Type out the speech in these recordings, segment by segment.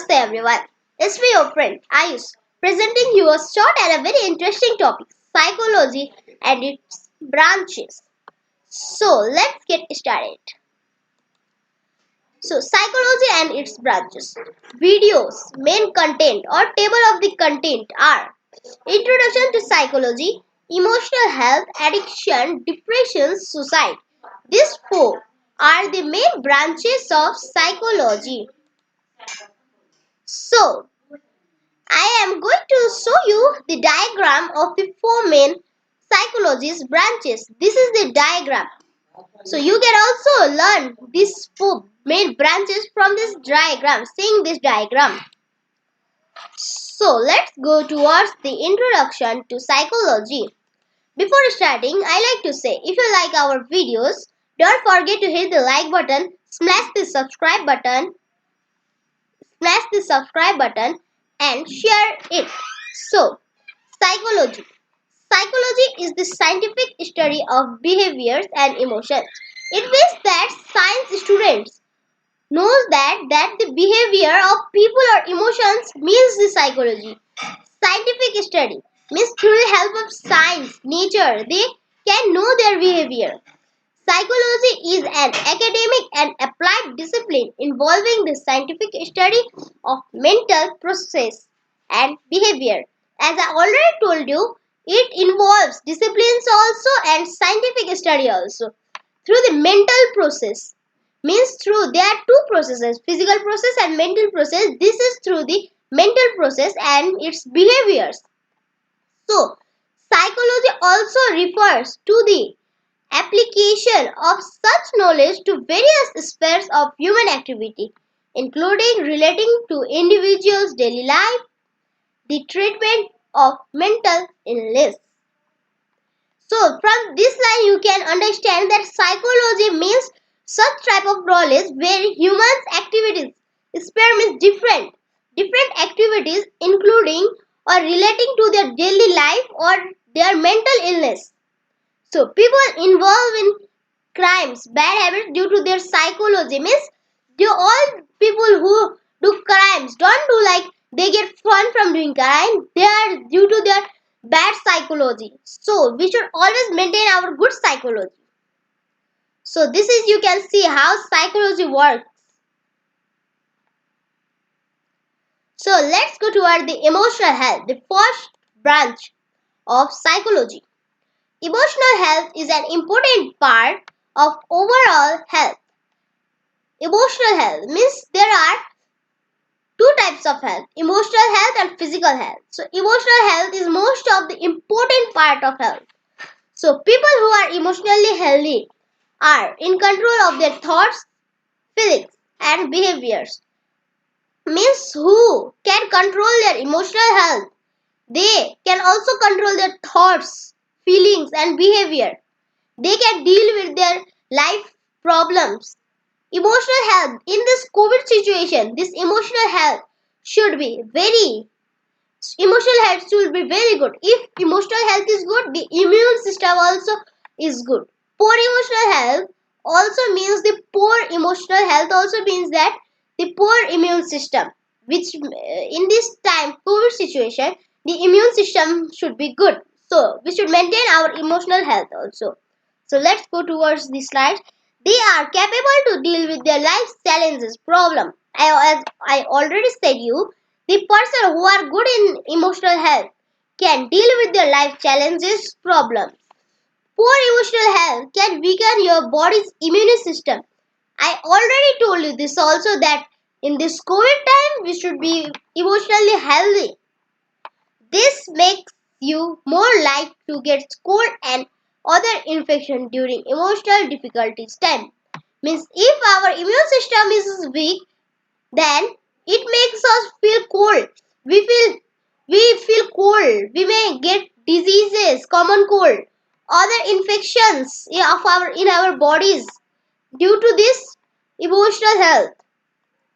Namaste everyone. It's me, your friend Ayush, presenting you a short and a very interesting topic, psychology and its branches. So let's get started. So psychology and its branches. Videos, main content or table of the content are Introduction to Psychology, Emotional Health, Addiction, Depression, Suicide. These four are the main branches of psychology. So, I am going to show you the diagram of the four main psychology's branches. This is the diagram. So you can also learn these four main branches from this diagram, seeing this diagram. So let's go towards the introduction to psychology. Before starting, I like to say, if you like our videos, don't forget to hit the like button, smash the subscribe button and share it. So, psychology. Psychology is the scientific study of behaviors and emotions. It means that science students knows that the behavior of people or emotions means the psychology. Scientific study means through the help of science, nature, they can know their behavior. Psychology is an academic and applied discipline involving the scientific study of mental process and behavior. As I already told you, it involves disciplines also and scientific study also. Through the mental process means through there are two processes, physical process and mental process. This is through the mental process and its behaviors. So, psychology also refers to the application of such knowledge to various spheres of human activity, including relating to individuals' daily life, the treatment of mental illness. So, from this line, you can understand that psychology means such type of knowledge where humans' activities sphere means different activities, including or relating to their daily life or their mental illness. So people involved in crimes, bad habits due to their psychology means all people who do crimes don't do like they get fun from doing crime. They are due to their bad psychology. So we should always maintain our good psychology. So this is you can see how psychology works. So let's go toward the emotional health, the first branch of psychology. Emotional health is an important part of overall health. Emotional health means there are two types of health, emotional health and physical health. So emotional health is most of the important part of health. So people who are emotionally healthy are in control of their thoughts, feelings and behaviors. Means who can control their emotional health. They can also control their thoughts, feelings and behavior. They can deal with their life problems. Emotional health in this COVID situation, this emotional health should be very good. If emotional health is good, the immune system also is good. Poor emotional health also means the poor emotional health also means that the poor immune system, which in this time COVID situation, the immune system should be good. So we should maintain our emotional health also. So let's go towards the slides. They are capable to deal with their life challenges, problem. As I already said you, the person who are good in emotional health can deal with their life challenges, problems. Poor emotional health can weaken your body's immune system. I already told you this also that in this COVID time we should be emotionally healthy. This makes you more likely to get cold and other infection during emotional difficulties time. Means if our immune system is weak, then it makes us feel cold. We feel cold. We may get diseases, common cold, other infections in our bodies due to this emotional health.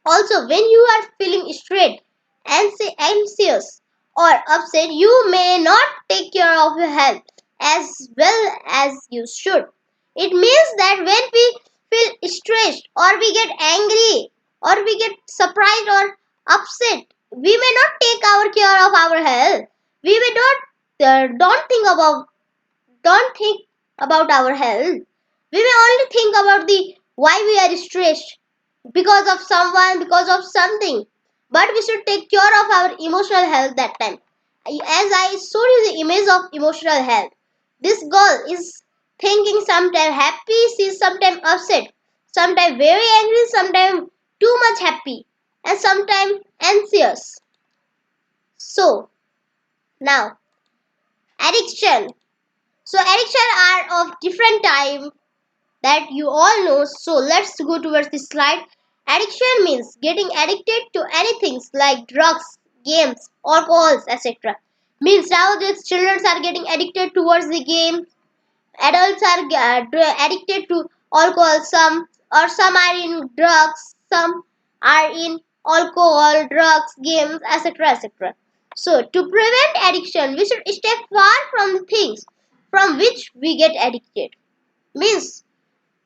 Also, when you are feeling stressed, anxious, or upset, you may not take care of your health as well as you should. It means that when we feel stressed, or we get angry, or we get surprised, or upset, we may not take our care of our health. We may not don't think about our health. We may only think about the why we are stressed because of someone, because of something. But we should take care of our emotional health that time. As I showed you the image of emotional health, this girl is thinking sometimes happy, she's sometimes upset, sometimes very angry, sometimes too much happy, and sometimes anxious. So now addiction. So addiction are of different type that you all know. So let's go towards this slide. Addiction means getting addicted to anything like drugs, games, alcohols, etc. Means nowadays children are getting addicted towards the game. Adults are addicted to alcohol. Some are in drugs. Some are in alcohol, drugs, games, etc. etc. So to prevent addiction, we should stay far from the things from which we get addicted. Means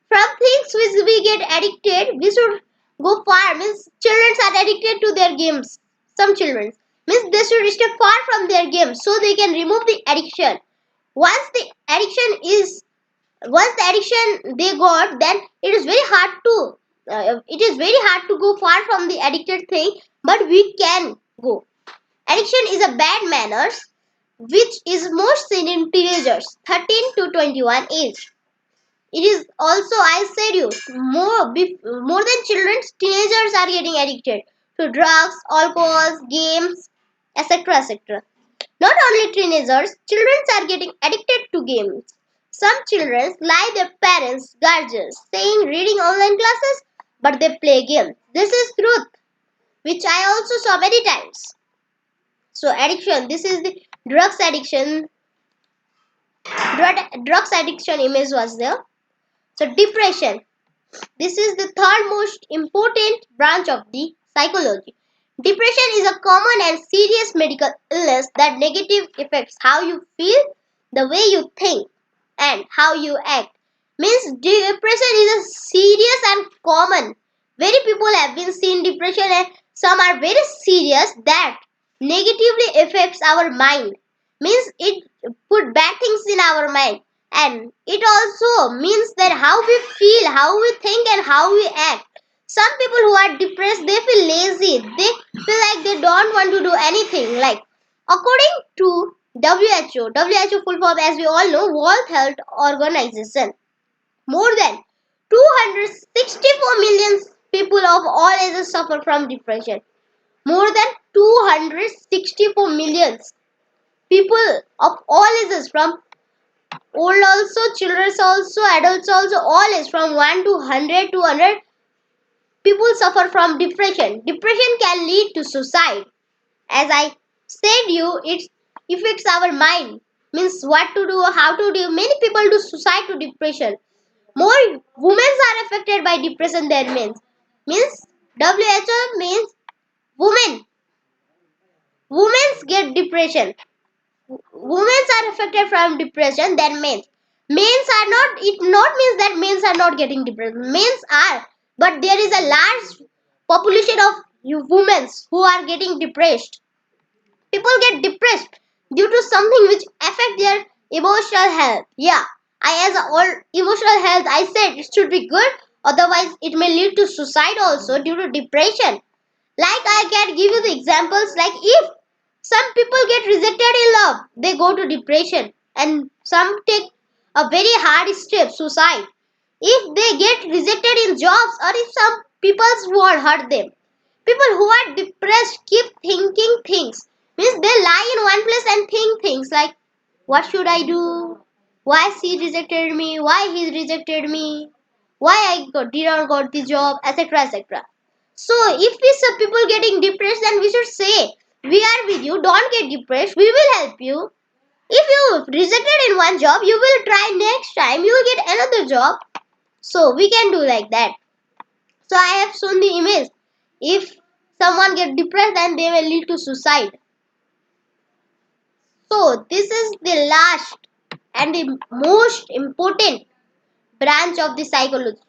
from things which we get addicted, we should go far. Means children are addicted to their games. Some children means they should stay far from their games so they can remove the addiction. Once the addiction is once the addiction they got, then it is very hard to go far from the addicted thing. But we can go. Addiction is a bad manners which is most seen in teenagers 13 to 21 age. It is also, I said you, more than children, teenagers are getting addicted to drugs, alcohols, games, etc. etc. Not only teenagers, children are getting addicted to games. Some children lie their parents, guardians, saying reading online classes, but they play games. This is truth, which I also saw many times. So addiction, this is the drugs addiction. Drugs addiction image was there. So depression. This is the third most important branch of the psychology. Depression is a common and serious medical illness that negatively affects how you feel, the way you think, and how you act. Means depression is a serious and common. Very people have been seen depression and some are very serious that negatively affects our mind. Means it put bad things in our mind, and it also means that how we feel, how we think, and how we act. Some people who are depressed, they feel lazy, they feel like they don't want to do anything. Like according to WHO full form, as we all know, World Health Organization, more than 264 million people of all ages suffer from depression. More than 264 millions people of all ages, from old also, children also, adults also, all age from 1 to 100 to 100 people suffer from depression. Depression can lead to suicide. As I said you, it affects our mind. Means what to do, how to do. Many people do suicide to depression. More women are affected by depression than men. Means WHO means women. Women get depression. Women are affected from depression than men. Men's are not. It not means that men are not getting depressed. Men's are, but there is a large population of women who are getting depressed. People get depressed due to something which affect their emotional health. Yeah, I as all emotional health, I said it should be good. Otherwise, it may lead to suicide also due to depression. Like I can give you the examples. Like if some people get rejected in love, they go to depression, and some take a very hard step, suicide. If they get rejected in jobs, or if some people's word hurt them, people who are depressed keep thinking things. Means they lie in one place and think things like, what should I do? Why she rejected me? Why he rejected me? Why did not got the job, etc. etc. So if we see people getting depressed, then we should say, we are with you, don't get depressed, we will help you. If you rejected in one job, you will try next time, you will get another job. So we can do like that. So I have shown the image. If someone get depressed, then they will lead to suicide. So this is the last and the most important branch of the psychology.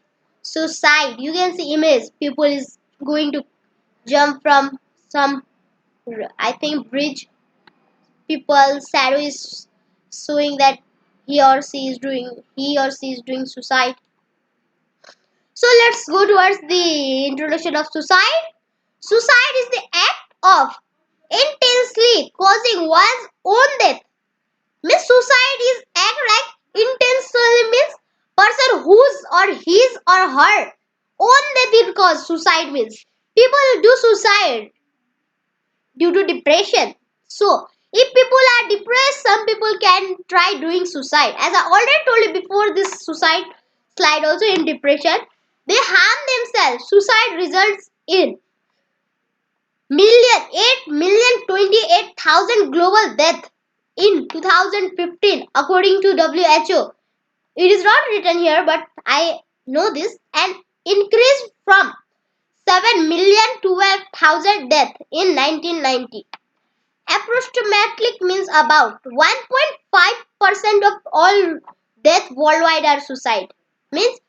Suicide. You can see image. People is going to jump from some, I think, bridge people. Shadow is showing that he or she is doing suicide. So let's go towards the introduction of suicide. Suicide is the act of intensely causing one's own death. Means suicide is act like intentionally means person whose or his or her own death will cause. Suicide means people do suicide due to depression. So if people are depressed, some people can try doing suicide. As I already told you before this suicide slide, also in depression, they harm themselves. Suicide results in 8,028,000 global deaths in 2015 according to WHO. It is not written here, but I know this, and increased from 7,012,000 deaths in 1990. Approximately means about 1.5% of all death worldwide are suicide. Means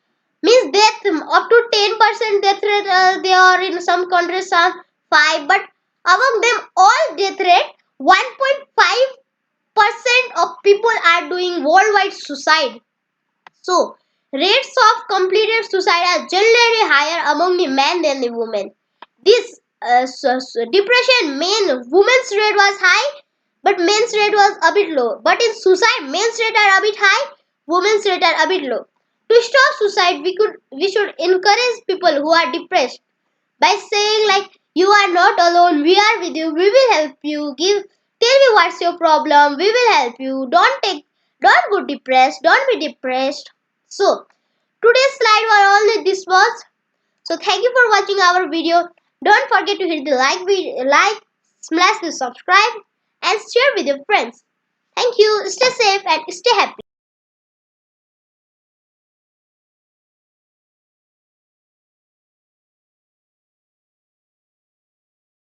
death up to 10% death rate they are in some countries, some 5, but among them all death rate 1.5% of people are doing worldwide suicide. So rates of completed suicide are generally higher among the men than the women. This depression men women's rate was high, but men's rate was a bit low. But in suicide, men's rate are a bit high, women's rate are a bit low. To stop suicide, we should encourage people who are depressed by saying like, you are not alone, we are with you, we will help you, tell me what's your problem, we will help you, don't go depressed, don't be depressed. So today's slide was only this was. So thank you for watching our video. Don't forget to hit the like, smash the subscribe and share with your friends. Thank you. Stay safe and stay happy.